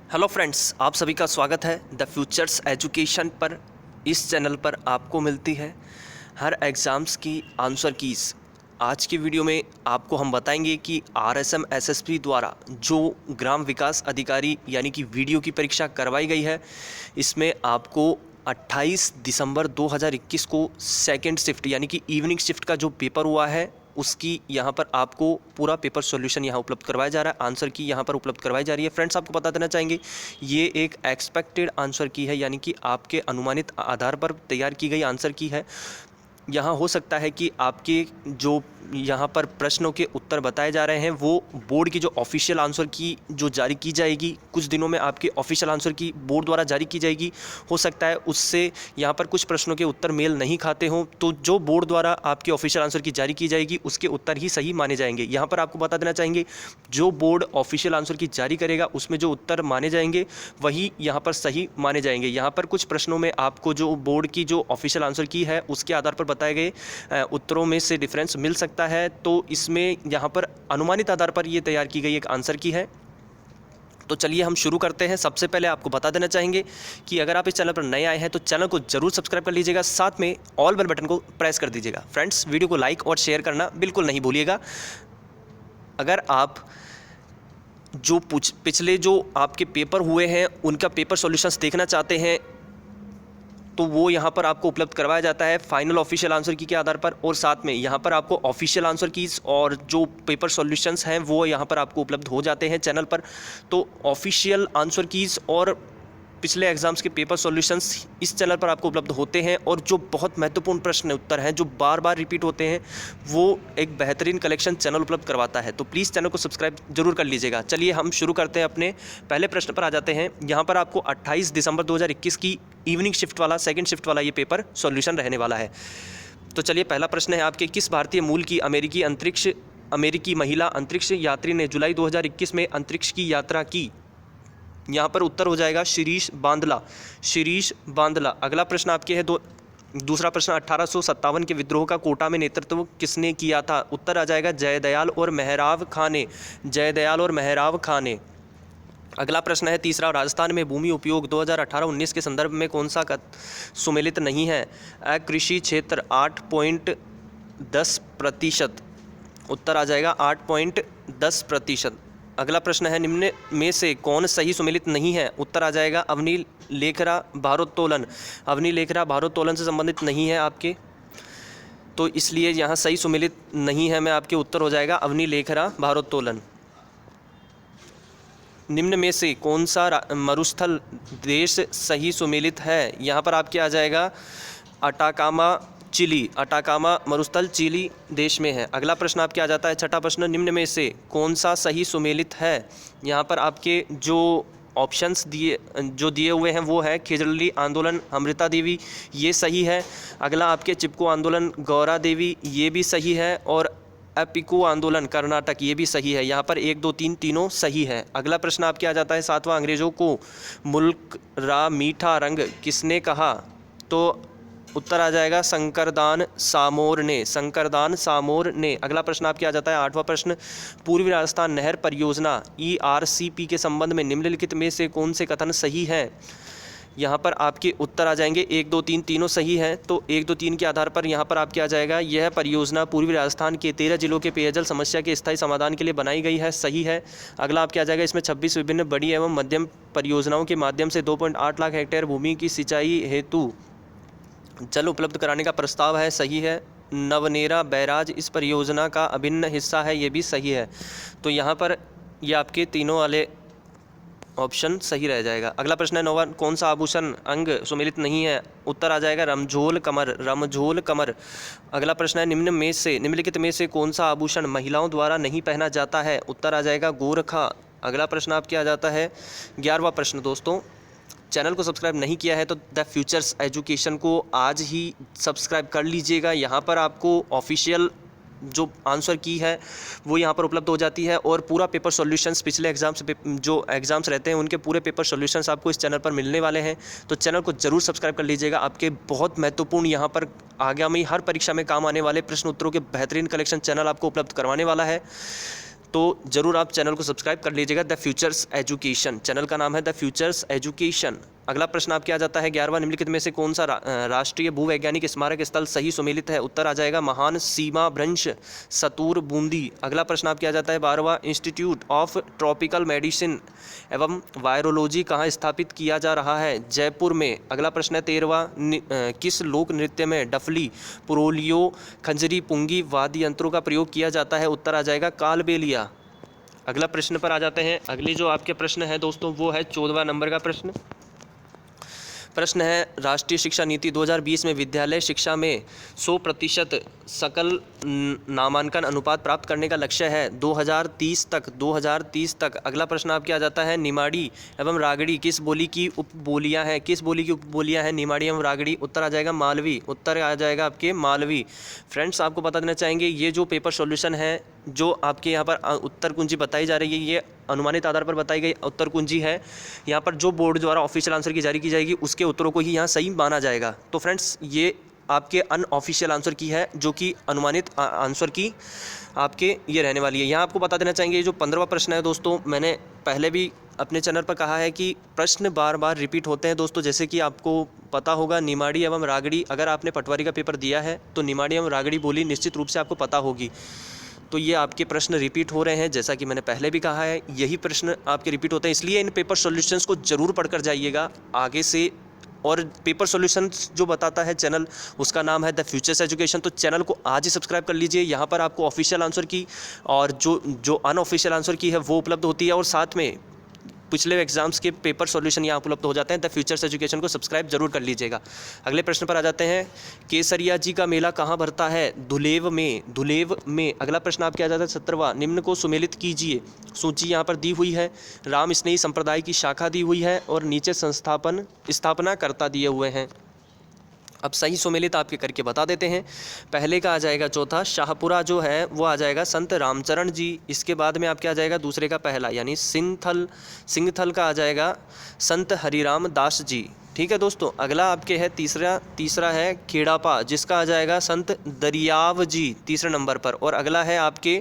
Hello friends, आप सभी का स्वागत है द फ्यूचर्स एजुकेशन पर। इस चैनल पर आपको मिलती है हर एग्ज़ाम्स की आंसर कीज़। आज की वीडियो में आपको हम बताएंगे कि आरएसएम एसएसपी द्वारा जो ग्राम विकास अधिकारी यानी कि वीडियो की परीक्षा करवाई गई है, इसमें आपको 28 दिसंबर 2021 को सेकंड शिफ्ट यानी कि इवनिंग शिफ्ट का जो पेपर हुआ है उसकी यहाँ पर आपको पूरा पेपर सॉल्यूशन यहाँ उपलब्ध करवाया जा रहा है। आंसर की यहाँ पर उपलब्ध करवाई जा रही है। फ्रेंड्स, आपको बता देना चाहेंगे ये एक एक्सपेक्टेड आंसर की है, यानी कि आपके अनुमानित आधार पर तैयार की गई आंसर की है। यहाँ हो सकता है कि आपके जो यहाँ पर प्रश्नों के उत्तर बताए जा रहे हैं वो बोर्ड की जो ऑफिशियल आंसर की जो जारी की जाएगी, कुछ दिनों में आपकी ऑफिशियल आंसर की बोर्ड द्वारा जारी की जाएगी, हो सकता है उससे यहाँ पर कुछ प्रश्नों के उत्तर मेल नहीं खाते हों, तो जो बोर्ड द्वारा आपकी ऑफिशियल आंसर की जारी की जाएगी उसके उत्तर ही सही माने जाएंगे। यहाँ पर आपको बता देना चाहेंगे जो बोर्ड ऑफिशियल आंसर की जारी करेगा उसमें जो उत्तर माने जाएंगे वही यहाँ पर सही माने जाएंगे। यहाँ पर कुछ प्रश्नों में आपको जो बोर्ड की जो ऑफिशियल आंसर की है उसके आधार पर बताए गए उत्तरों में से डिफरेंस मिल सकता है, तो इसमें यहाँ पर अनुमानित आधार पर ये तैयार की गई एक आंसर की है। तो चलिए हम शुरू करते हैं। सबसे पहले आपको बता देना चाहेंगे कि अगर आप इस चैनल पर नए आए हैं तो चैनल को जरूर सब्सक्राइब कर लीजिएगा, साथ में ऑल बेल बटन को प्रेस कर दीजिएगा। फ्रेंड्स, वीडियो को लाइक और शेयर करना बिल्कुल नहीं भूलिएगा। अगर आप जो पिछले जो आपके पेपर हुए हैं उनका पेपर सॉल्यूशंस देखना चाहते हैं तो वो यहाँ पर आपको उपलब्ध करवाया जाता है फाइनल ऑफिशियल आंसर की के आधार पर, और साथ में यहाँ पर आपको ऑफिशियल आंसर कीज़ और जो पेपर सॉल्यूशंस हैं वो यहाँ पर आपको उपलब्ध हो जाते हैं चैनल पर। तो ऑफिशियल आंसर कीज़ और पिछले एग्जाम्स के पेपर सॉल्यूशंस इस चैनल पर आपको उपलब्ध होते हैं, और जो बहुत महत्वपूर्ण प्रश्न उत्तर हैं जो बार बार रिपीट होते हैं वो एक बेहतरीन कलेक्शन चैनल उपलब्ध करवाता है। तो प्लीज़ चैनल को सब्सक्राइब जरूर कर लीजिएगा। चलिए हम शुरू करते हैं, अपने पहले प्रश्न पर आ जाते हैं। यहाँ पर आपको 28 दिसंबर 2021 की इवनिंग शिफ्ट वाला सेकेंड शिफ्ट वाला ये पेपर सॉल्यूशन रहने वाला है। तो चलिए पहला प्रश्न है आपके, किस भारतीय मूल की अमेरिकी महिला अंतरिक्ष यात्री ने जुलाई 2021 में अंतरिक्ष की यात्रा की? यहाँ पर उत्तर हो जाएगा शिरीष बांदला। अगला प्रश्न आपके है दूसरा प्रश्न, 1857 के विद्रोह का कोटा में नेतृत्व किसने किया था? उत्तर आ जाएगा जयदयाल और मेहराब खां ने। अगला प्रश्न है तीसरा, राजस्थान में भूमि उपयोग 2018-19 के संदर्भ में कौन सा सुमेलित नहीं है? कृषि क्षेत्र 8.10%। उत्तर आ जाएगा 8.10%। अगला प्रश्न है निम्न में से कौन सही सुमेलित नहीं है? उत्तर आ जाएगा अवनी लेखरा भारोत्तोलन से संबंधित नहीं है आपके, तो इसलिए यहाँ सही सुमेलित नहीं है मैं आपके, उत्तर हो जाएगा अवनी लेखरा भारोत्तोलन। निम्न में से कौन सा मरुस्थल देश सही सुमेलित है? यहाँ पर आपके आ जाएगा अटाकामा मरुस्थल चिली देश में है। अगला प्रश्न आपके आ जाता है छठा प्रश्न, निम्न में से कौन सा सही सुमेलित है? यहाँ पर आपके जो ऑप्शंस दिए हुए हैं वो है खेजड़ली आंदोलन अमृता देवी, ये सही है। अगला आपके चिपको आंदोलन गौरा देवी, ये भी सही है। और एपिको आंदोलन कर्नाटक, ये भी सही है। यहाँ पर 1 2 3 तीनों सही है। अगला प्रश्न आपके आ जाता है सातवां, अंग्रेज़ों को मुल्क रा मीठा रंग किसने कहा? तो उत्तर आ जाएगा शंकरदान सामोर ने। अगला प्रश्न आपके आ जाता है आठवां प्रश्न, पूर्वी राजस्थान नहर परियोजना ERCP के संबंध में निम्नलिखित में से कौन से कथन सही है? यहाँ पर आपके उत्तर आ जाएंगे 1 2 3 तीनों सही हैं। तो 1 2 3 के आधार पर यहाँ पर आपके आ जाएगा यह परियोजना पूर्वी राजस्थान के 13 जिलों के पेयजल समस्या के स्थायी समाधान के लिए बनाई गई है, सही है। अगला आपके आ जाएगा इसमें 26 विभिन्न बड़ी एवं मध्यम परियोजनाओं के माध्यम से 2.8 लाख हेक्टेयर भूमि की सिंचाई हेतु जल उपलब्ध कराने का प्रस्ताव है, सही है। नवनेरा बैराज इस परियोजना का अभिन्न हिस्सा है, ये भी सही है। तो यहाँ पर ये आपके तीनों वाले ऑप्शन सही रह जाएगा। अगला प्रश्न है नौवां, कौन सा आभूषण अंग सुमेलित नहीं है? उत्तर आ जाएगा रमझोल कमर। अगला प्रश्न है निम्नलिखित में से कौन सा आभूषण महिलाओं द्वारा नहीं पहना जाता है? उत्तर आ जाएगा गोरखा। अगला प्रश्न आपके आ जाता है 11वां प्रश्न। दोस्तों, चैनल को सब्सक्राइब नहीं किया है तो द फ्यूचर्स एजुकेशन को आज ही सब्सक्राइब कर लीजिएगा। यहाँ पर आपको ऑफिशियल जो आंसर की है वो यहाँ पर उपलब्ध हो जाती है, और पूरा पेपर सॉल्यूशंस पिछले जो एग्ज़ाम्स रहते हैं उनके पूरे पेपर सॉल्यूशंस आपको इस चैनल पर मिलने वाले हैं। तो चैनल को जरूर सब्सक्राइब कर लीजिएगा। आपके बहुत महत्वपूर्ण यहाँ पर आगामी हर परीक्षा में काम आने वाले प्रश्न उत्तरों के बेहतरीन कलेक्शन चैनल आपको उपलब्ध करवाने वाला है। तो ज़रूर आप चैनल को सब्सक्राइब कर लीजिएगा। द फ्यूचर्स एजुकेशन, चैनल का नाम है द फ्यूचर्स एजुकेशन। अगला प्रश्न आपके आ जाता है 11वां, निम्नलिखित में से कौन सा राष्ट्रीय भूवैज्ञानिक स्मारक स्थल सही सुमेलित है? उत्तर आ जाएगा महान सीमा भ्रंश सतूर बूंदी। अगला प्रश्न आपके आ जाता है 12वां, इंस्टीट्यूट ऑफ ट्रॉपिकल मेडिसिन एवं वायरोलॉजी कहाँ स्थापित किया जा रहा है? जयपुर में। अगला प्रश्न है 13वां, किस लोक नृत्य में डफली, पुरोलियो, खंजरी, पुंगी वाद्य यंत्रों का प्रयोग किया जाता है? उत्तर आ जाएगा कालबेलिया। अगला प्रश्न पर आ जाते हैं। अगली जो आपके प्रश्न है दोस्तों वो है 14वां नंबर का प्रश्न है राष्ट्रीय शिक्षा नीति 2020 में विद्यालय शिक्षा में 100% सकल नामांकन अनुपात प्राप्त करने का लक्ष्य है 2030 तक। अगला प्रश्न आपके आ जाता है निमाड़ी एवं रागड़ी किस बोली की उपबोलियां हैं? किस बोली की उपबोलियां हैं निमाड़ी एवं रागड़ी? उत्तर आ जाएगा मालवी। उत्तर आ जाएगा आपके मालवी। फ्रेंड्स, आपको बता देना चाहेंगे ये जो पेपर सॉल्यूशन है जो आपके यहाँ पर उत्तर कुंजी बताई जा रही है ये अनुमानित आधार पर बताई गई उत्तर कुंजी है। यहाँ पर जो बोर्ड द्वारा ऑफिशियल आंसर की जारी की जाएगी उसके उत्तरों को ही यहाँ सही माना जाएगा। तो फ्रेंड्स, ये आपके अनऑफिशियल आंसर की है जो कि अनुमानित आंसर की आपके ये रहने वाली है। यहाँ आपको बता देना चाहेंगे जो 15वां प्रश्न है दोस्तों, मैंने पहले भी अपने चैनल पर कहा है कि प्रश्न बार बार रिपीट होते हैं दोस्तों। जैसे कि आपको पता होगा निमाड़ी एवं रागड़ी, अगर आपने पटवारी का पेपर दिया है तो निमाड़ी एवं रागड़ी बोली निश्चित रूप से आपको पता होगी। तो ये आपके प्रश्न रिपीट हो रहे हैं, जैसा कि मैंने पहले भी कहा है यही प्रश्न आपके रिपीट होते हैं, इसलिए इन पेपर सॉल्यूशंस को ज़रूर पढ़कर जाइएगा आगे से। और पेपर सॉल्यूशंस जो बताता है चैनल उसका नाम है द फ्यूचर्स एजुकेशन। तो चैनल को आज ही सब्सक्राइब कर लीजिए। यहाँ पर आपको ऑफिशियल आंसर की और जो अनऑफिशियल आंसर की है वो उपलब्ध होती है, और साथ में पिछले एग्जाम्स के पेपर सॉल्यूशन यहाँ उपलब्ध हो जाते हैं। द फ्यूचर्स एजुकेशन को सब्सक्राइब जरूर कर लीजिएगा। अगले प्रश्न पर आ जाते हैं। केसरिया जी का मेला कहाँ भरता है? धुलेव में। अगला प्रश्न आपके आ जाता है 17वां, निम्न को सुमेलित कीजिए। सूची यहाँ पर दी हुई है। राम स्नेही संप्रदाय की शाखा दी हुई है और नीचे स्थापना कर्ता दिए हुए हैं। अब सही सुमेलित आपके करके बता देते हैं। पहले का आ जाएगा चौथा, शाहपुरा जो है वो आ जाएगा संत रामचरण जी। इसके बाद में आपके आ जाएगा दूसरे का पहला यानी सिंहथल का आ जाएगा संत हरिराम दास जी। ठीक है दोस्तों। अगला आपके है तीसरा है खेड़ापा जिसका आ जाएगा संत दरियाव जी तीसरे नंबर पर। और अगला है आपके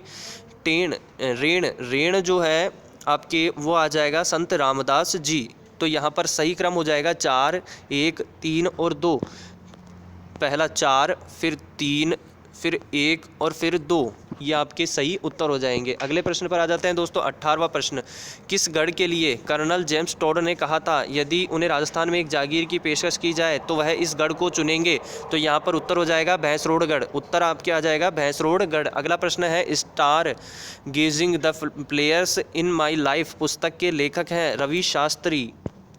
रेण जो है आपके वो आ जाएगा संत रामदास जी। तो यहाँ पर सही क्रम हो जाएगा 4, 1, 3 और 2। पहला 4, फिर 3, फिर 1 और फिर 2, ये आपके सही उत्तर हो जाएंगे। अगले प्रश्न पर आ जाते हैं दोस्तों। 18वां प्रश्न, किस गढ़ के लिए कर्नल जेम्स टॉड ने कहा था यदि उन्हें राजस्थान में एक जागीर की पेशकश की जाए तो वह इस गढ़ को चुनेंगे? तो यहाँ पर उत्तर हो जाएगा भैंसरोडगढ़। उत्तर आपके आ जाएगा भैंसरोडगढ़। अगला प्रश्न है star gazing the players in my life पुस्तक के लेखक हैं रवि शास्त्री।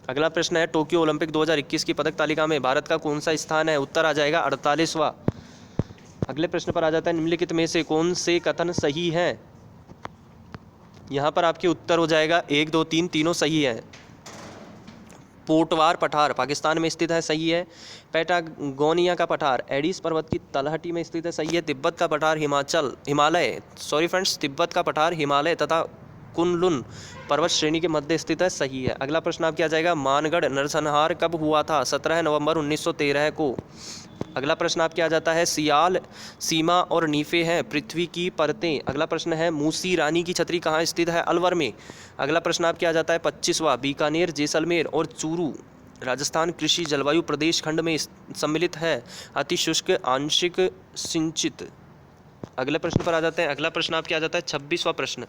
अगला प्रश्न है टोक्यो ओलंपिक 2021 की पदक तालिका में भारत का कौन सा स्थान है? उत्तर आ जाएगा 48वां। अगले प्रश्न पर आ जाता है निम्नलिखित में से कौन से कथन सही हैं? यहाँ पर आपके उत्तर हो जाएगा 1, 2, 3 तीनों सही है। पोटवार पठार पाकिस्तान में स्थित है, सही है। पैटागोनिया का पठार एडिस पर्वत की तलहटी में स्थित है, सही है। तिब्बत का पठार तिब्बत का पठार हिमालय तथा कुनलुन पर्वत श्रेणी के मध्य स्थित है, सही है। अगला प्रश्न आपके आ जाएगा मानगढ़ नरसंहार कब हुआ था? 17 नवंबर 1913 को। अगला प्रश्न आपके आ जाता है सियाल सीमा और नीफे हैं पृथ्वी की परतें। अगला प्रश्न है मूसी रानी की छतरी कहाँ स्थित है? अलवर में। अगला प्रश्न आपके आ जाता है 25वां, बीकानेर जैसलमेर और चूरू राजस्थान कृषि जलवायु प्रदेश खंड में सम्मिलित है, अतिशुष्क आंशिक सिंचित। अगले प्रश्न पर आ जाते हैं। अगला प्रश्न आपके आ जाता है 26वां प्रश्न,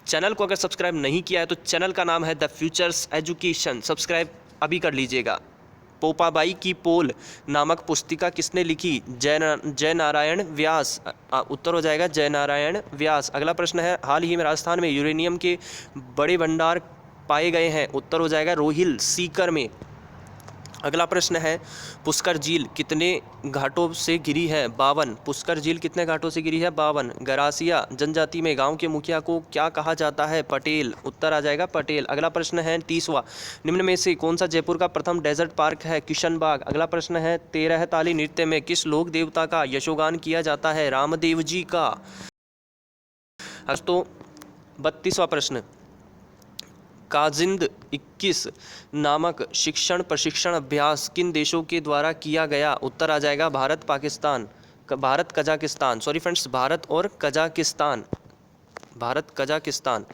चैनल को अगर सब्सक्राइब नहीं किया है तो चैनल का नाम है द फ्यूचर्स एजुकेशन, सब्सक्राइब अभी कर लीजिएगा। पोपाबाई की पोल नामक पुस्तिका किसने लिखी? जय नारायण व्यास। उत्तर हो जाएगा जय नारायण व्यास। अगला प्रश्न है हाल ही में राजस्थान में यूरेनियम के बड़े भंडार पाए गए हैं, उत्तर हो जाएगा रोहिल सीकर में। अगला प्रश्न है पुष्कर झील कितने घाटों से घिरी है? 52। पुष्कर झील कितने घाटों से घिरी है? 52। गरासिया जनजाति में गांव के मुखिया को क्या कहा जाता है? पटेल। उत्तर आ जाएगा पटेल। अगला प्रश्न है 30वां, निम्न में से कौन सा जयपुर का प्रथम डेजर्ट पार्क है? किशनबाग। अगला प्रश्न है 13 ताली नृत्य में किस लोक देवता का यशोगान किया जाता है? रामदेव जी का। तो 32वां प्रश्न, काजिंद 21 नामक शिक्षण प्रशिक्षण अभ्यास किन देशों के द्वारा किया गया? उत्तर आ जाएगा भारत और कजाकिस्तान। भारत कजाकिस्तान।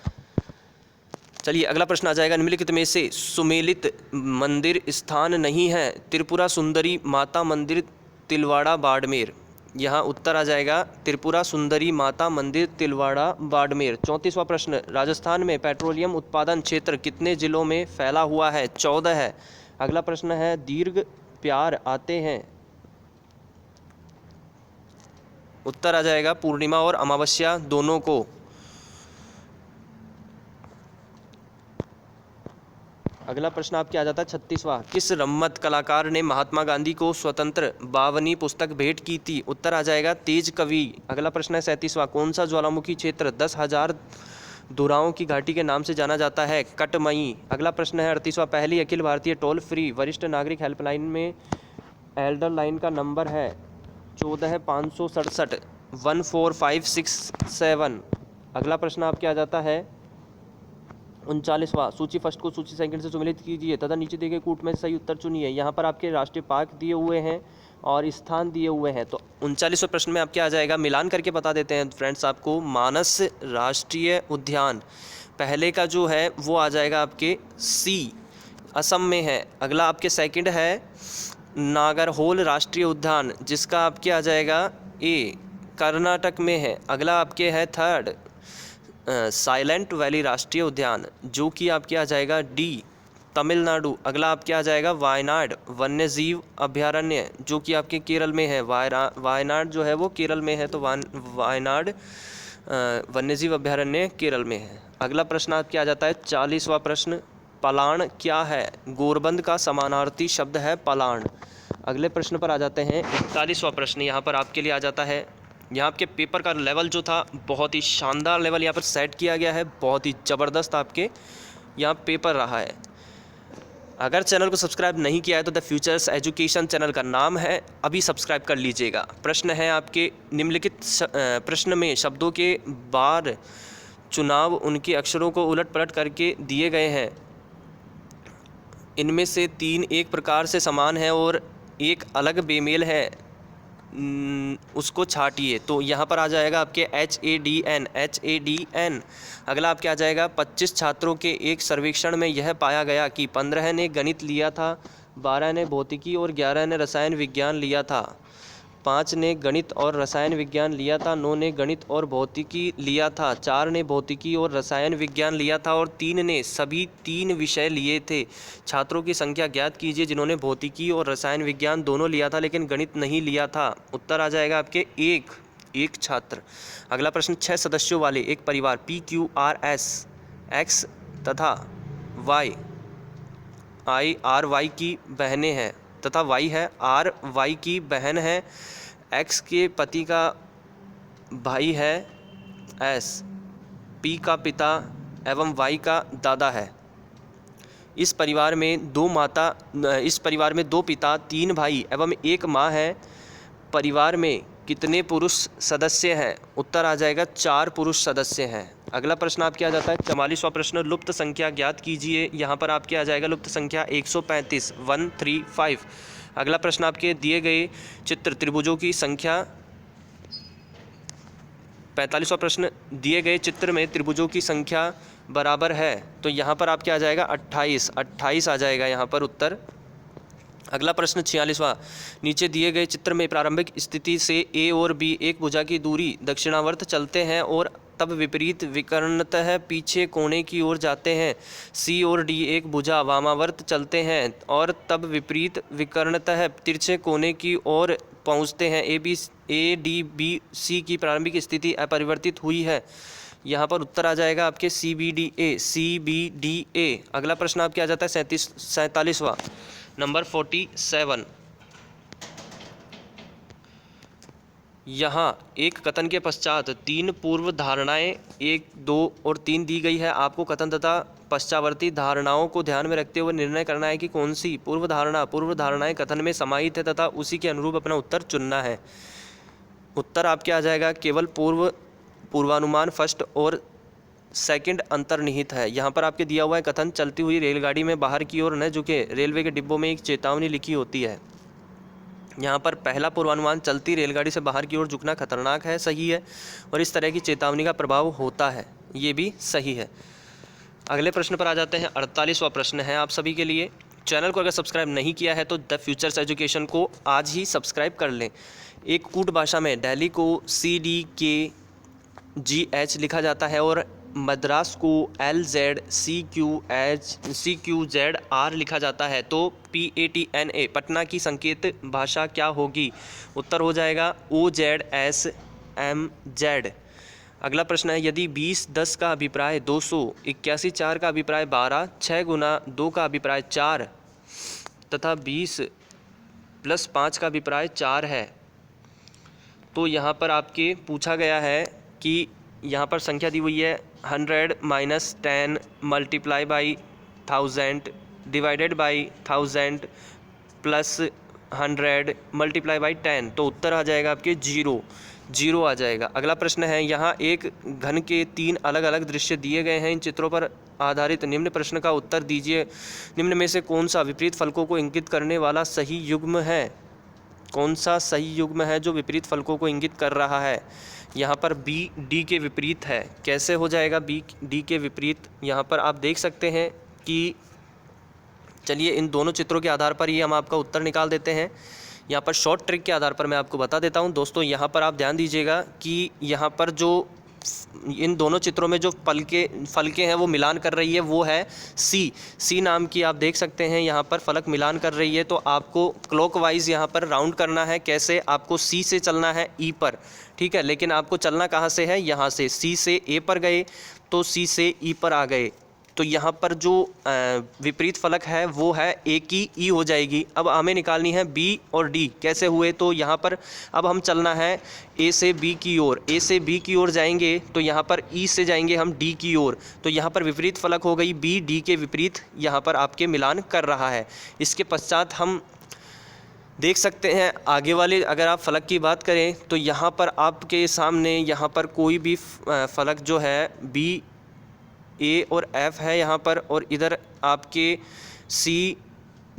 चलिए अगला प्रश्न आ जाएगा, निम्नलिखित में से सुमेलित मंदिर स्थान नहीं है। त्रिपुरा सुंदरी माता मंदिर, तिलवाड़ा, बाड़मेर। यहाँ उत्तर आ जाएगा त्रिपुरा सुंदरी माता मंदिर, तिलवाड़ा, बाड़मेर। 34वां प्रश्न, राजस्थान में पेट्रोलियम उत्पादन क्षेत्र कितने जिलों में फैला हुआ है? 14 है। अगला प्रश्न है, दीर्घ प्यार आते हैं। उत्तर आ जाएगा पूर्णिमा और अमावस्या दोनों को। अगला प्रश्न आपके आ जाता है 36वां, किस रम्मत कलाकार ने महात्मा गांधी को स्वतंत्र 52वीं पुस्तक भेंट की थी? उत्तर आ जाएगा तेज कवि। अगला प्रश्न है 37वां, कौन सा ज्वालामुखी क्षेत्र 10,000 धुराओं की घाटी के नाम से जाना जाता है? कटमई। अगला प्रश्न है 38वां, पहली अखिल भारतीय टोल फ्री वरिष्ठ नागरिक हेल्पलाइन में एल्डर लाइन का नंबर है? 14,567 14567। अगला प्रश्न आपके आ जाता है 39वां, सूची फर्स्ट को सूची सेकंड से सुमेलित कीजिए तथा नीचे दिए गए कूट में सही उत्तर चुनिए। यहाँ पर आपके राष्ट्रीय पार्क दिए हुए हैं और स्थान दिए हुए हैं। तो 39वें प्रश्न में आपके आ जाएगा, मिलान करके बता देते हैं फ्रेंड्स आपको, मानस राष्ट्रीय उद्यान पहले का जो है वो आ जाएगा आपके सी, असम में है। अगला आपके सेकंड है नागरहोल राष्ट्रीय उद्यान, जिसका आपके आ जाएगा ए, कर्नाटक में है। अगला आपके है थर्ड साइलेंट वैली राष्ट्रीय उद्यान, जो कि आपके आ जाएगा डी, तमिलनाडु। अगला आपके आ जाएगा वायनाड वन्यजीव अभयारण्य, जो कि आपके केरल में है। वायनाड जो है वो केरल में है, तो वायनाड वन्यजीव अभयारण्य केरल में है। अगला प्रश्न आपके आ जाता है 40वां प्रश्न, पलाण क्या है? गोरबंद का समानार्थी शब्द है पलाण। अगले प्रश्न पर आ जाते हैं 41वां प्रश्न। यहाँ पर आपके लिए आ जाता है, यहाँ आपके पेपर का लेवल जो था बहुत ही शानदार लेवल यहाँ पर सेट किया गया है, बहुत ही ज़बरदस्त आपके यहाँ पेपर रहा है। अगर चैनल को सब्सक्राइब नहीं किया है तो द फ्यूचर्स एजुकेशन चैनल का नाम है, अभी सब्सक्राइब कर लीजिएगा। प्रश्न है आपके, निम्नलिखित प्रश्न में शब्दों के बार चुनाव उनके अक्षरों को उलट पलट करके दिए गए हैं। इनमें से 3 एक प्रकार से समान है और एक अलग बेमेल है, उसको छाटिए। तो यहाँ पर आ जाएगा आपके HADN। अगला आपके आ जाएगा 25 छात्रों के एक सर्वेक्षण में यह पाया गया कि 15 ने गणित लिया था, 12 ने भौतिकी और 11 ने रसायन विज्ञान लिया था। 5 ने गणित और रसायन विज्ञान लिया था, 9 ने गणित और भौतिकी लिया था, 4 ने भौतिकी और रसायन विज्ञान लिया था और 3 ने सभी 3 विषय लिए थे। छात्रों की संख्या ज्ञात कीजिए जिन्होंने भौतिकी और रसायन विज्ञान दोनों लिया था लेकिन गणित नहीं लिया था। उत्तर आ जाएगा आपके एक छात्र। अगला प्रश्न, 6 सदस्यों वाले एक परिवार PQRS X तथा RY की बहनें हैं तथा Y है, RY की बहन है, X के पति का भाई है S, P का पिता एवं Y का दादा है। इस परिवार में 2 पिता 3 भाई एवं 1 माँ है। परिवार में कितने पुरुष सदस्य हैं? उत्तर आ जाएगा 4 पुरुष सदस्य हैं। अगला प्रश्न आपके आ जाता है 44वां प्रश्न, लुप्त संख्या ज्ञात कीजिए। यहाँ पर आपके आ जाएगा लुप्त संख्या 135 135। अगला प्रश्न आपके दिए गए चित्र त्रिभुजों की संख्या। 45वां प्रश्न, दिए गए चित्र में त्रिभुजों की संख्या बराबर है। तो यहाँ पर आपके आ जाएगा 28 आ जाएगा यहाँ पर उत्तर। अगला प्रश्न 46वां, नीचे दिए गए चित्र में प्रारंभिक स्थिति से A और B एक भुजा की दूरी दक्षिणावर्त चलते हैं और तब विपरीत विकर्णतः पीछे कोने की ओर जाते हैं। C और D एक भुजा वामावर्त चलते हैं और तब विपरीत विकर्णतः तिरछे कोने की ओर पहुंचते हैं। ADBC की प्रारंभिक स्थिति अपरिवर्तित हुई है। यहाँ पर उत्तर आ जाएगा आपके CBDA। अगला प्रश्न आपके आ जाता है 47वां नंबर 47। यहाँ एक कथन के पश्चात 3 पूर्व धारणाएं 1, 2 और 3 दी गई है। आपको कथन तथा पश्चावर्ती धारणाओं को ध्यान में रखते हुए निर्णय करना है कि कौन सी पूर्व धारणाएं कथन में समाहित है तथा उसी के अनुरूप अपना उत्तर चुनना है। उत्तर आपके आ जाएगा केवल पूर्वानुमान फर्स्ट और सेकंड अंतर्निहित है। यहाँ पर आपके दिया हुआ है कथन, चलती हुई रेलगाड़ी में बाहर की ओर न झुके, रेलवे के डिब्बों में एक चेतावनी लिखी होती है। यहाँ पर पहला पूर्वानुमान चलती रेलगाड़ी से बाहर की ओर झुकना खतरनाक है, सही है, और इस तरह की चेतावनी का प्रभाव होता है, ये भी सही है। अगले प्रश्न पर आ जाते हैं। 48वां प्रश्न है आप सभी के लिए। चैनल को अगर सब्सक्राइब नहीं किया है तो द फ्यूचर्स एजुकेशन को आज ही सब्सक्राइब कर लें। एक कूट भाषा में दिल्ली को CDKGH लिखा जाता है और मद्रास को LZCQZR लिखा जाता है, तो PATNA पटना की संकेत भाषा क्या होगी? उत्तर हो जाएगा OZSMZ। अगला प्रश्न है, यदि 20 10 का अभिप्राय 200, 81 4 का अभिप्राय 12, 6 गुना 2 का अभिप्राय 4 तथा 20 प्लस 5 का अभिप्राय 4 है, तो यहाँ पर आपके पूछा गया है कि यहाँ पर संख्या दी हुई है 100 minus 10 multiply by 1000 divided by 1000 plus 100 multiply by 10, तो उत्तर आ जाएगा आपके 0 आ जाएगा। अगला प्रश्न है, यहाँ एक घन के 3 अलग अलग दृश्य दिए गए हैं। इन चित्रों पर आधारित निम्न प्रश्न का उत्तर दीजिए। निम्न में से कौन सा विपरीत फलकों को इंगित करने वाला सही युग्म है? कौन सा सही युग्म है जो विपरीत फलकों को इंगित कर रहा है? यहाँ पर B D के विपरीत है। कैसे हो जाएगा B D के विपरीत? यहाँ पर आप देख सकते हैं कि चलिए इन दोनों चित्रों के आधार पर ये हम आपका उत्तर निकाल देते हैं। यहाँ पर शॉर्ट ट्रिक के आधार पर मैं आपको बता देता हूँ दोस्तों। यहाँ पर आप ध्यान दीजिएगा कि यहाँ पर जो इन दोनों चित्रों में जो फलके हैं वो मिलान कर रही है, वो है सी नाम की। आप देख सकते हैं यहाँ पर फलक मिलान कर रही है, तो आपको क्लॉकवाइज यहाँ पर राउंड करना है। कैसे? आपको सी से चलना है ई पर, ठीक है, लेकिन आपको चलना कहाँ से है? यहाँ से। सी से ए पर गए तो सी से ई पर आ गए, तो यहाँ पर जो विपरीत फलक है वो है ए की ई हो जाएगी। अब हमें निकालनी है बी और डी। कैसे हुए? तो यहाँ पर अब हम चलना है ए से बी की ओर। ए से बी की ओर जाएंगे तो यहाँ पर ई से जाएंगे हम डी की ओर, तो यहाँ पर विपरीत फलक हो गई बी डी के विपरीत यहाँ पर आपके मिलान कर रहा है। इसके पश्चात हम देख सकते हैं आगे वाले, अगर आप फलक की बात करें तो यहाँ पर आपके सामने यहाँ पर कोई भी फलक जो है बी ए और एफ है यहाँ पर, और इधर आपके सी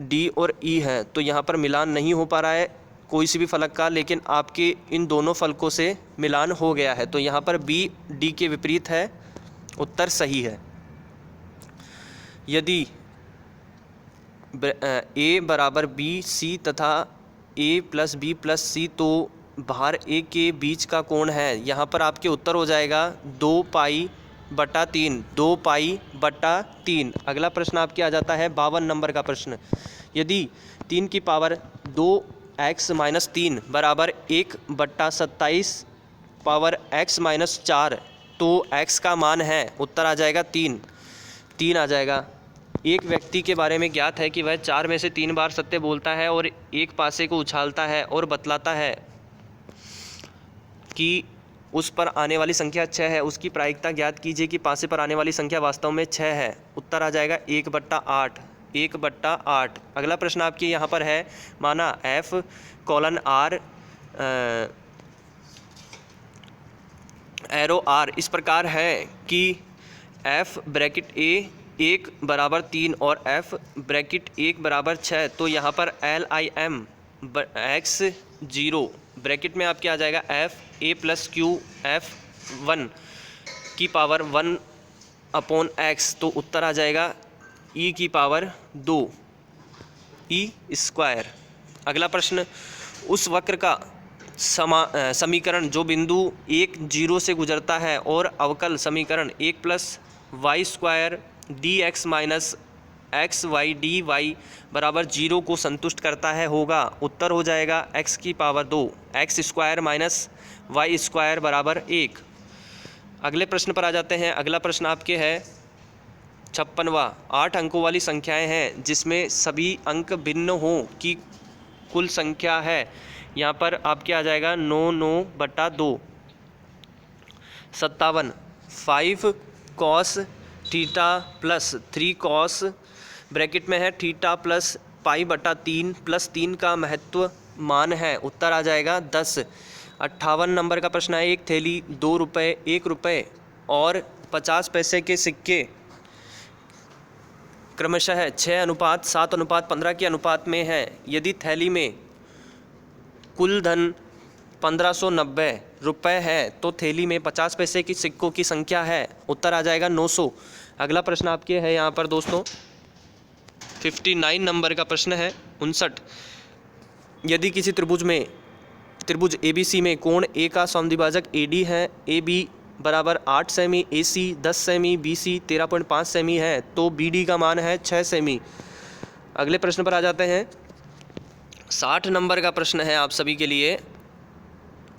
डी और ई है, तो यहाँ पर मिलान नहीं हो पा रहा है कोई सी भी फलक का, लेकिन आपके इन दोनों फलकों से मिलान हो गया है, तो यहाँ पर बी डी के विपरीत है, उत्तर सही है। यदि ए बराबर बी सी तथा ए प्लस बी प्लस सी, तो भार ए के बीच का कोण है। यहाँ पर आपके उत्तर हो जाएगा 2 पाई बटा 3, 2 पाई बटा 3। अगला प्रश्न आपके आ जाता है 52 नंबर का प्रश्न। यदि 3 की पावर 2x माइनस 3 बराबर 1 बट्टा 27 पावर x माइनस 4, तो x का मान है, उत्तर आ जाएगा 3 आ जाएगा। एक व्यक्ति के बारे में ज्ञात है कि वह 4 में से 3 बार सत्य बोलता है और एक पासे को उछालता है और बतलाता है कि उस पर आने वाली संख्या 6 है। उसकी प्रायिकता ज्ञात कीजिए कि पासे पर आने वाली संख्या वास्तव में 6 है। उत्तर आ जाएगा 1/8। अगला प्रश्न आपके यहाँ पर है, माना F:R एरो R इस प्रकार है कि F ब्रैकेट A 1 बराबर 3 और F ब्रैकेट 1 बराबर 6, तो यहाँ पर LIM x 0 ब्रैकेट में आपके आ जाएगा F A plus Q F1 की पावर 1/x, तो उत्तर आ जाएगा E की पावर 2 E स्क्वायर। अगला प्रश्न, उस वक्र का समीकरण जो बिंदु 1 0 से गुजरता है और अवकल समीकरण 1 plus y square dx minus x y d y बराबर 0 को संतुष्ट करता है होगा। उत्तर हो जाएगा x की power 2 x square minus y square बराबर 1। अगले प्रश्न पर आ जाते हैं। अगला प्रश्न आपके है 56वां। 8 अंकों वाली संख्याएं हैं जिसमें सभी अंक भिन्न हों की कुल संख्या है। यहाँ पर आपके आ जाएगा 9/2। 57 5 cos theta plus 3 cos bracket में है थीटा प्लस पाई/3 प्लस 3 का महत्व मान है। उत्तर आ जाएगा 10। 58 नंबर का प्रश्न है, एक थैली 2 रुपये 1 रुपये और 50 पैसे के सिक्के क्रमशः 6:7:15 के अनुपात में है। यदि थैली में कुल धन 1590 रुपये है तो थैली में 50 पैसे की सिक्कों की संख्या है? उत्तर आ जाएगा 900। अगला प्रश्न आपके है यहाँ पर दोस्तों 59 नंबर का प्रश्न है 59। यदि किसी त्रिभुज ABC में कोण ए का समद्विभाजक AD है, AB बराबर 8 semi, AC 10 semi, BC 13.5 semi है तो BD का मान है 6 सेमी। अगले प्रश्न पर आ जाते हैं। 60 नंबर का प्रश्न है आप सभी के लिए।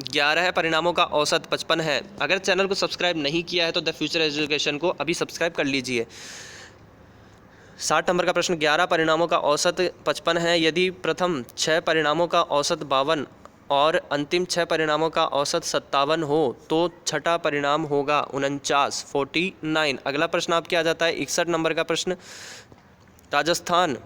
11 परिणामों का औसत 55 है। अगर चैनल को सब्सक्राइब नहीं किया है तो द फ्यूचर एजुकेशन को अभी सब्सक्राइब कर लीजिए। 60 नंबर का प्रश्न, 11 परिणामों का औसत 55 है। यदि प्रथम 6 परिणामों का औसत 52 और अंतिम 6 परिणामों का औसत 57 हो तो छठा परिणाम होगा 49। अगला प्रश्न आपके आ जाता है 61 नंबर का प्रश्न। राजस्थान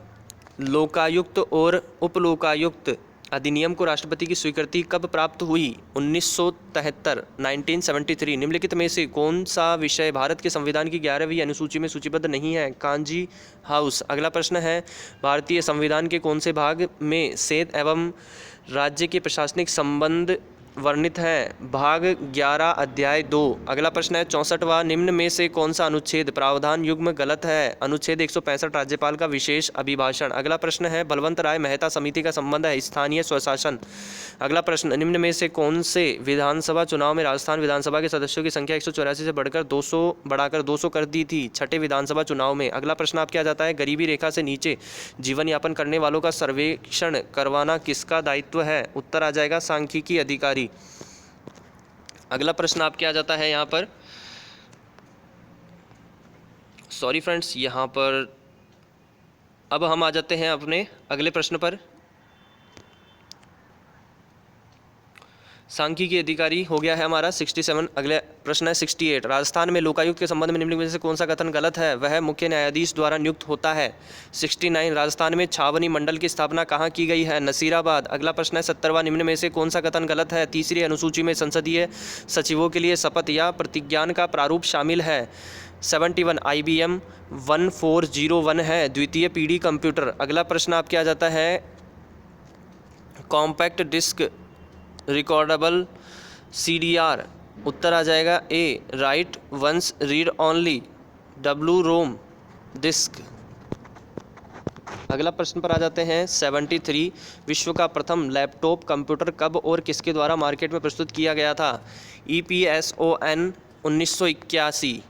लोकायुक्त और उपलोकायुक्त अधिनियम को राष्ट्रपति की स्वीकृति कब प्राप्त हुई? 1973 1973। निम्नलिखित में से कौन सा विषय भारत के संविधान की 11वीं अनुसूची में सूचीबद्ध नहीं है? कांजी हाउस। अगला प्रश्न है भारतीय संविधान के कौन से भाग में सेना एवं राज्य के प्रशासनिक संबंध वर्णित है? भाग 11 अध्याय 2। अगला प्रश्न है 64वां। निम्न में से कौन सा अनुच्छेद प्रावधान युग्म गलत है? अनुच्छेद 165 राज्यपाल का विशेष अभिभाषण। अगला प्रश्न है बलवंत राय मेहता समिति का संबंध है स्थानीय स्वशासन। अगला प्रश्न, निम्न में से कौन से विधानसभा चुनाव में राजस्थान विधानसभा के सदस्यों की संख्या 184 से बढ़ाकर 200 कर दी थी छठे विधानसभा चुनाव में? अगला प्रश्न आपके आ जाता है गरीबी रेखा से नीचे जीवन यापन करने वालों का सर्वेक्षण करवाना किसका दायित्व है? उत्तर आ जाएगा सांख्यिकी अधिकारी। अगला प्रश्न आपके आ जाता है यहाँ पर, सॉरी फ्रेंड्स, यहाँ पर अब हम आ जाते हैं अपने अगले प्रश्न पर। सांख्यिकी अधिकारी हो गया है हमारा 67। अगले प्रश्न है 68। राजस्थान में लोकायुक्त के संबंध में निम्नलिखित में से कौन सा कथन गलत है? वह मुख्य न्यायाधीश द्वारा नियुक्त होता है। 69। राजस्थान में छावनी मंडल की स्थापना कहाँ की गई है? नसीराबाद। अगला प्रश्न है 70वां। निम्न में से कौन सा कथन गलत है? तीसरी अनुसूची में संसदीय सचिवों के लिए शपथ या प्रतिज्ञान का प्रारूप शामिल है। 71। IBM 1401 है द्वितीय पीढ़ी कंप्यूटर। अगला प्रश्न आपके आ जाता है कॉम्पैक्ट डिस्क रिकॉर्डेबल CDR। उत्तर आ जाएगा A write once read only W ROM disc. अगला प्रश्न पर आ जाते हैं 73। विश्व का प्रथम लैपटॉप कंप्यूटर कब और किसके द्वारा मार्केट में प्रस्तुत किया गया था? EPSON 1981।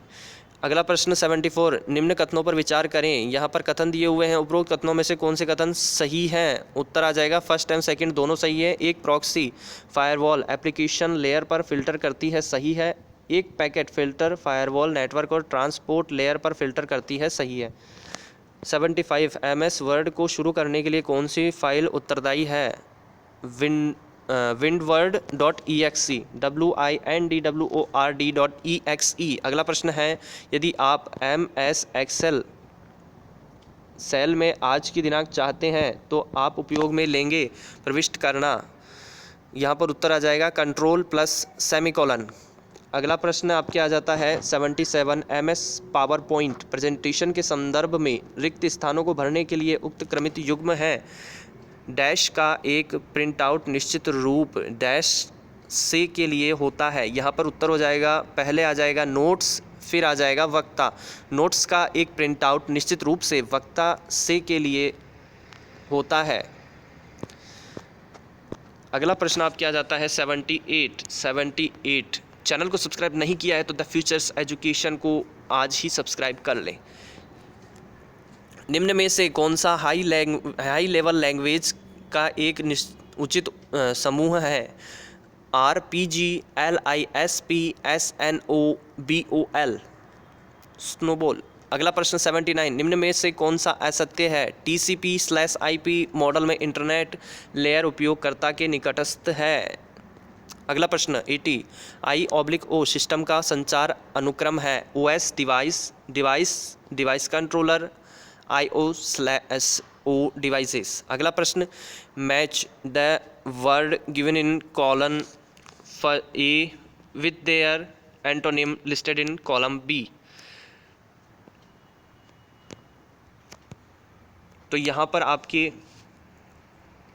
अगला प्रश्न 74। निम्न कथनों पर विचार करें। यहाँ पर कथन दिए हुए हैं, उपरोक्त कथनों में से कौन से कथन सही हैं? उत्तर आ जाएगा फर्स्ट एंड सेकंड दोनों सही है। एक प्रॉक्सी फायरवॉल एप्लीकेशन लेयर पर फिल्टर करती है, सही है। एक पैकेट फिल्टर फायरवॉल नेटवर्क और ट्रांसपोर्ट लेयर पर फिल्टर करती है, सही है। 75। MS वर्ड को शुरू करने के लिए कौन सी फाइल उत्तरदायी है? windward.exe windword.exe। अगला प्रश्न है यदि आप MS Excel सेल में आज की दिनांक चाहते हैं तो आप उपयोग में लेंगे प्रविष्ट करना। यहाँ पर उत्तर आ जाएगा कंट्रोल+सेमीकोलन। अगला प्रश्न आपके आ जाता है 77। MS पावरपॉइंट प्रेजेंटेशन के संदर्भ में रिक्त स्थानों को भरने के लिए उक्त क्रमित युग्म है। डैश का एक प्रिंट आउट निश्चित रूप डैश से के लिए होता है। यहाँ पर उत्तर हो जाएगा, पहले आ जाएगा नोट्स, फिर आ जाएगा वक्ता। नोट्स का एक प्रिंट आउट निश्चित रूप से वक्ता से के लिए होता है। अगला प्रश्न आपके आ जाता है 78। चैनल को सब्सक्राइब नहीं किया है तो द फ्यूचर्स एजुकेशन को आज ही सब्सक्राइब कर लें। निम्न में से कौन सा हाई लेवल लैंग्वेज का एक उचित समूह है? RPG LISP SNOBOL snowball. अगला प्रश्न 79। निम्न में से कौन सा असत्य है? TCP/IP मॉडल में इंटरनेट लेयर उपयोगकर्ता के निकटस्थ है। अगला प्रश्न 80। I/O सिस्टम का संचार अनुक्रम है। OS device controller IO/O devices. अगला प्रश्न match the word given in column A with their antonym listed in column B। तो यहाँ पर आपके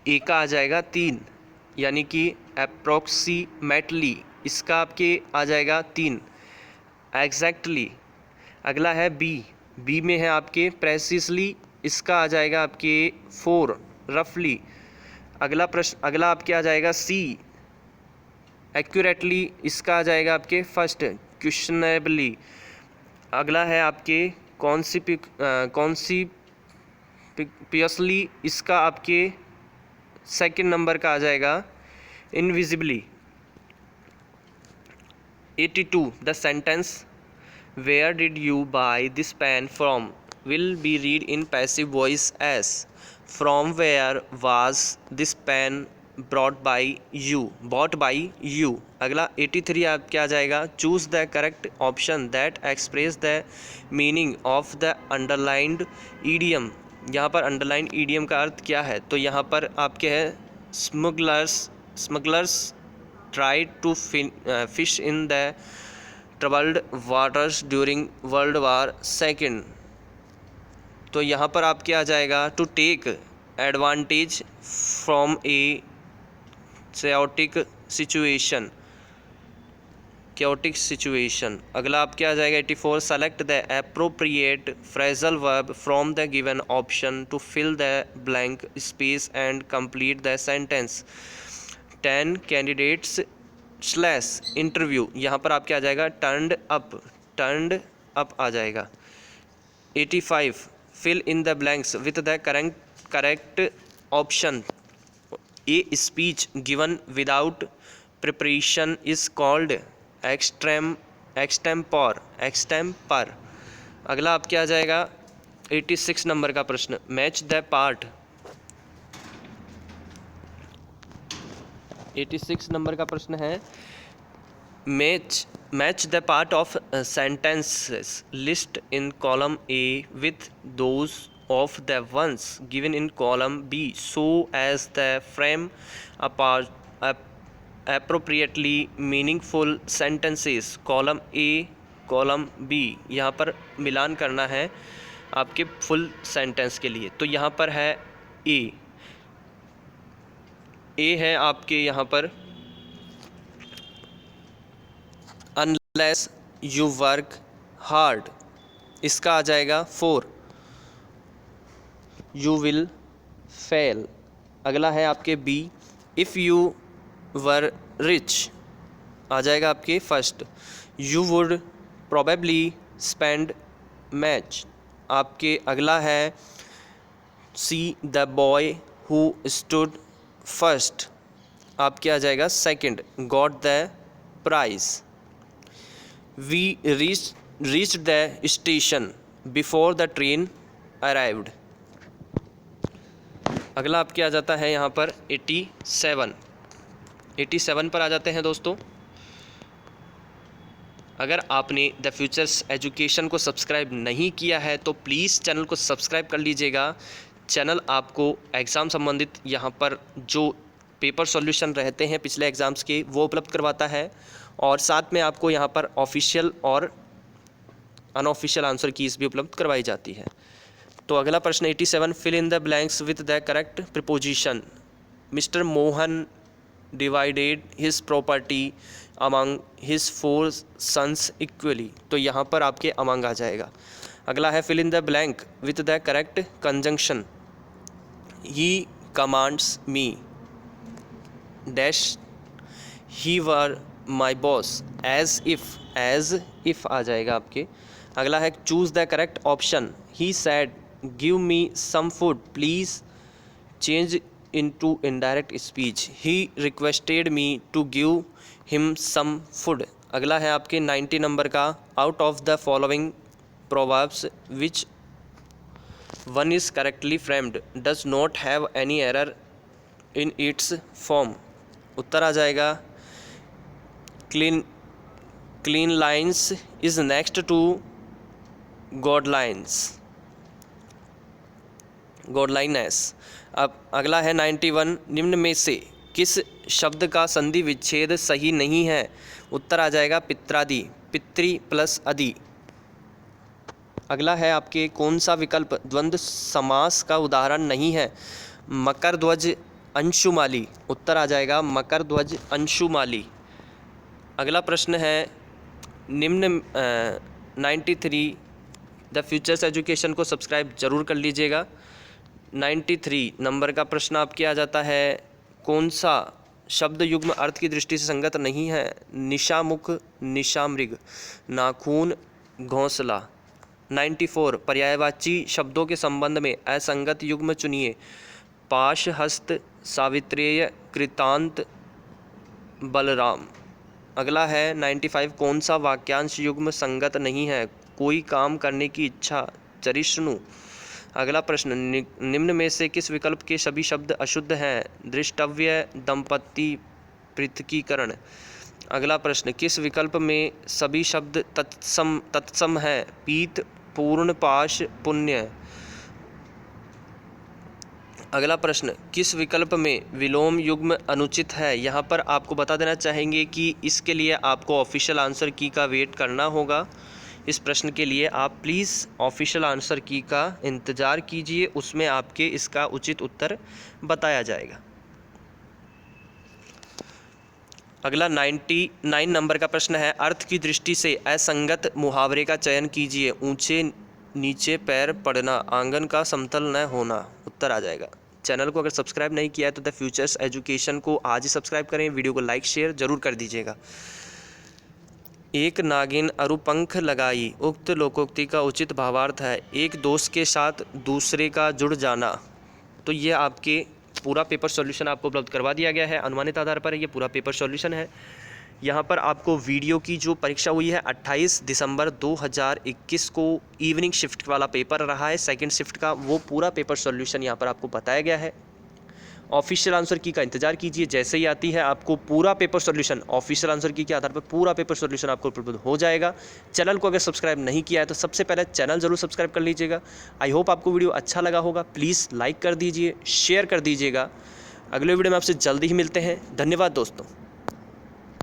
A का आ जाएगा 3, यानी कि अप्रोक्सीमेटली, इसका आपके आ जाएगा 3। एग्जैक्टली, अगला है बी में है आपके प्रेसिसली, इसका आ जाएगा आपके 4। रफली, अगला आपके आ जाएगा सी। एक्यूरेटली, इसका आ जाएगा आपके फर्स्ट। क्वेश्चनेबली, अगला है आपके कॉन्सिपियसली, इसका आपके सेकंड नंबर का आ जाएगा। Invisibly. 82, the sentence where did you buy this pen from will be read in passive voice as from where was this pen bought by you। अगला 83 आप क्या जाएगा, choose the correct option that express the meaning of the underlined idiom. यहाँ पर underlined idiom का अर्थ क्या है, तो यहाँ पर आपके है smugglers tried to fish in the troubled waters during world war second. तो यहाँ पर आपके आ जाएगा to take advantage from a chaotic situation। अगला आप क्या आ जाएगा 84, select the appropriate phrasal verb from the given option to fill the blank space and complete the sentence। 10 candidates / interview, यहाँ पर आपके आ जाएगा turned up आ जाएगा। 85, fill in the blanks with the correct option। A speech given without preparation is called extempore। अगला आप क्या आ जाएगा 86 नंबर का प्रश्न, मैच द पार्ट। 86 नंबर का प्रश्न है match the part of sentences list in column A with those of the ones given in column B so as the frame appropriately meaningful sentences। Column A column B यहाँ पर मिलान करना है आपके full sentence के लिए। तो यहाँ पर है A है आपके यहाँ पर अनलेस यू वर्क हार्ड, इसका आ जाएगा 4। You will fail. अगला है आपके B, if you were rich आ जाएगा आपके first. You would probably spend much. आपके अगला है C, the boy who stood first, आपके आ जाएगा second. Got the prize. We reach the station before the train arrived. अगला आपके आ जाता है यहाँ पर 87 पर आ जाते हैं दोस्तों। अगर आपने द फ्यूचर्स एजुकेशन को सब्सक्राइब नहीं किया है तो प्लीज़ चैनल को सब्सक्राइब कर लीजिएगा। चैनल आपको एग्ज़ाम संबंधित यहाँ पर जो पेपर सॉल्यूशन रहते हैं पिछले एग्ज़ाम्स के वो उपलब्ध करवाता है, और साथ में आपको यहाँ पर ऑफिशियल और अनऑफिशियल आंसर कीज़ भी उपलब्ध करवाई जाती है। तो अगला प्रश्न 87, fill in the blanks with the correct preposition. Mister Mohan divided his property among his 4 sons equally. तो यहाँ पर आपके अमंग आ जाएगा। अगला है fill in the blank with the correct conjunction. He commands me dash he were my boss as if आ जाएगा आपके। अगला है choose the correct option. He said give me some food please change into indirect speech। he requested me to give him some food। अगला है आपके 90 number का, out of the following proverbs which one is correctly framed does not have any error in its form। उत्तर आ जाएगा clean lines is next to godliness। अब अगला है 91, निम्न में से किस शब्द का संधि विच्छेद सही नहीं है। उत्तर आ जाएगा पित्रादि, पितृ प्लस अधि। अगला है आपके कौन सा विकल्प द्वंद्व समास का उदाहरण नहीं है। मकर ध्वज अंशुमाली, उत्तर आ जाएगा मकर ध्वज अंशुमाली। अगला प्रश्न है निम्न 93 द फ्यूचर्स एजुकेशन को सब्सक्राइब जरूर कर लीजिएगा। 93 नंबर का प्रश्न आपके आ जाता है, कौन सा शब्द युग्म अर्थ की दृष्टि से संगत नहीं है? निशामुख, निशामृग, नाखून, घोंसला। 94 पर्यायवाची शब्दों के संबंध में असंगत युग्म चुनिए। पाशहस्त, सावित्रेय, कृतांत, बलराम। अगला है 95 कौन सा वाक्यांश युग्म संगत नहीं है? कोई काम करने की इच्छा, चरिष्णु। अगला प्रश्न निम्न में से किस विकल्प के सभी शब्द अशुद्ध हैं? दृष्टव्य, दंपत्ति, पृथकीकरण। अगला प्रश्न किस विकल्प में सभी शब्द तत्सम है? पीत, पूर्ण, पाश, पुण्य। अगला प्रश्न किस विकल्प में विलोम युग्म अनुचित है? यहाँ पर आपको बता देना चाहेंगे कि इसके लिए आपको ऑफिशियल आंसर की का वेट करना होगा। इस प्रश्न के लिए आप प्लीज़ ऑफिशियल आंसर की का इंतज़ार कीजिए, उसमें आपके इसका उचित उत्तर बताया जाएगा। अगला 99 नंबर का प्रश्न है, अर्थ की दृष्टि से असंगत मुहावरे का चयन कीजिए। ऊंचे नीचे पैर पड़ना, आंगन का समतल न होना। उत्तर आ जाएगा। चैनल को अगर सब्सक्राइब नहीं किया है तो द फ्यूचर्स एजुकेशन को आज ही सब्सक्राइब करें, वीडियो को लाइक शेयर जरूर कर दीजिएगा। एक नागिन अरु पंख लगाई, उक्त लोकोक्ति का उचित भावार्थ है एक दोस्त के साथ दूसरे का जुड़ जाना। तो ये आपके पूरा पेपर सॉल्यूशन आपको उपलब्ध करवा दिया गया है, अनुमानित आधार पर ये पूरा पेपर सॉल्यूशन है। यहाँ पर आपको वीडियो की जो परीक्षा हुई है 28 दिसंबर 2021 को इवनिंग शिफ्ट वाला पेपर रहा है, सेकंड शिफ्ट का, वो पूरा पेपर सॉल्यूशन यहाँ पर आपको बताया गया है। ऑफिशियल आंसर की का इंतजार कीजिए, जैसे ही आती है आपको पूरा पेपर सॉल्यूशन ऑफिशियल आंसर की के आधार पर पूरा पेपर सॉल्यूशन आपको उपलब्ध हो जाएगा। चैनल को अगर सब्सक्राइब नहीं किया है तो सबसे पहले चैनल ज़रूर सब्सक्राइब कर लीजिएगा। आई होप आपको वीडियो अच्छा लगा होगा, प्लीज़ लाइक कर दीजिए, शेयर कर दीजिएगा। अगले वीडियो में आपसे जल्दी ही मिलते हैं। धन्यवाद दोस्तों।